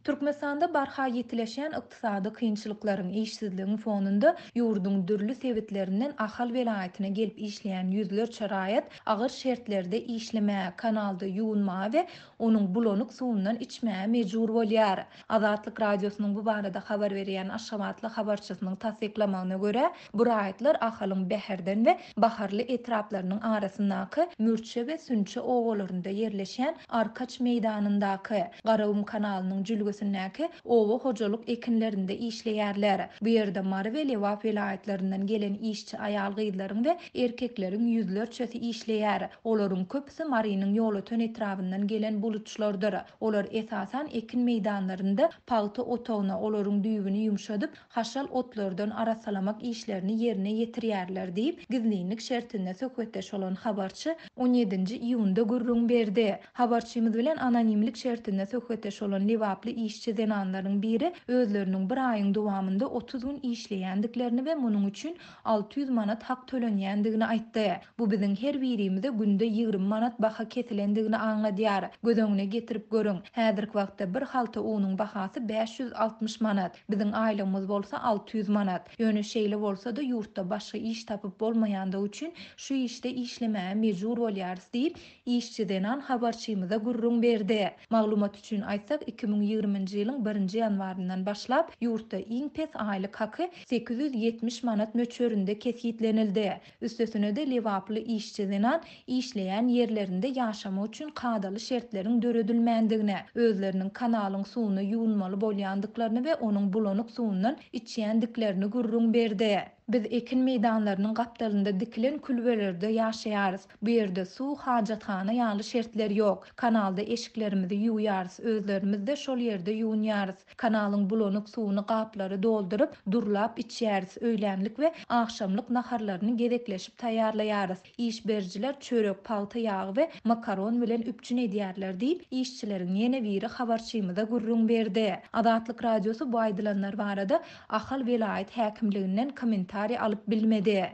Türkmenistanda barha yetileşen ykdysady kynçylyklaryň, işsizligiň fonunda ýurdun dürli sebetlerinden ahal velayetine gelip işleyen ýüzlerçe raýat agyr şertlerde işlemä, kanalda ýuwunma we onuň bulanık suwundan içmä mejbur bolýar. Azatlyk radiosynyň bu barada habar berýän Aşgabatly habarçysynyň tasdiklamagyna görä, bu raýatlar ahalyň Bäherden we Baharly etraplarynyň arasyndaky Mürçe we Sünçe owalarynda yerleşen Arkaç meýdanyndaky Garawum kanalynyň jülgesindäki owa hojalyk ekinlerinde işleýärler. Bu ýerde Mary we Lewap vilayatlarinden gelen işçi aýal gyzlaryň we erkekleriň ýüzlerçesi işleýär. Olaryň köpüsi Marynyň ýoly tön etrafyndan gelen bulutçylardyr. Olar esasan ekin meýdanlarynda palto otagyna olaryň düýbüni ýumşadyp, haşal otlardan arasalamak işlerini ýerine ýetirýärler diýip gizlilik şertinde söhbetdeş bolan habarçy 17-nji iýunda gürrüň berdi. Habarçymyz bilen anonimlik şertinde söhbetdeş bolan Lewaply işçi zenanlaryň biri özleriniň bir aýyň dowamında 30 gün işleýändiklerini we munuň üçin 600 manat hak tölenýändigini aýtdy. Bu biziň her birimize günde 20 manat baha kesilendigini aňladýar. Göz getirip görüň. Häzirki wagtda bir halta unuň bahasy 560 manat. Biziň aýlymyz bolsa 600 manat. Ýöne şeýle bolsa da ýurtda başga iş tapyp bolmaýandygy üçin şu işte işlemäge mejbur bolýarys diýip işçi zenan habarçymyza gürrüň berdi. Maglumat üçin aýtsak 2020-nji ýylyň 1-nji ýanwaryndan başlap ýurtda iň pes aýlyk haky 870 manat möçberinde kesitlenildi. Üstesine de Lewaply işçi zenan işleýän ýerlerinde ýaşama üçin kadaly şertleriň döredilmändigine, özleriniň kanalyň suwuny ýuwunmaly bolýandyklaryny we onuň bulanyk suwundan içýändiklerini gürrüň berdi. Biz ekin meýdanlarynyň gapdalynda dikilen külbelerde ýaşaýarys. Bu ýerde suw, hajathana ýaly şertler ýok. Kanalda eşiklerimizi ýuwýarys, özlerimiz de şol ýerde ýuwunýarys. Kanalyň bulanyk suwuny gaplary dolduryp, durlap içýäris. Öýlenlik we akşamlyk naharlaryny gerekleşip taýýarlaýarys. İş berjiler çörek, palta ýagy we makaron bilen üpçün edýärler diýip işçileriň ýene biri habarçymyza gürrüň berdi. Azatlyk radiosu bu aýdylanlar barada ahal velayet häkimliginden komentariýa alyp bilmedi.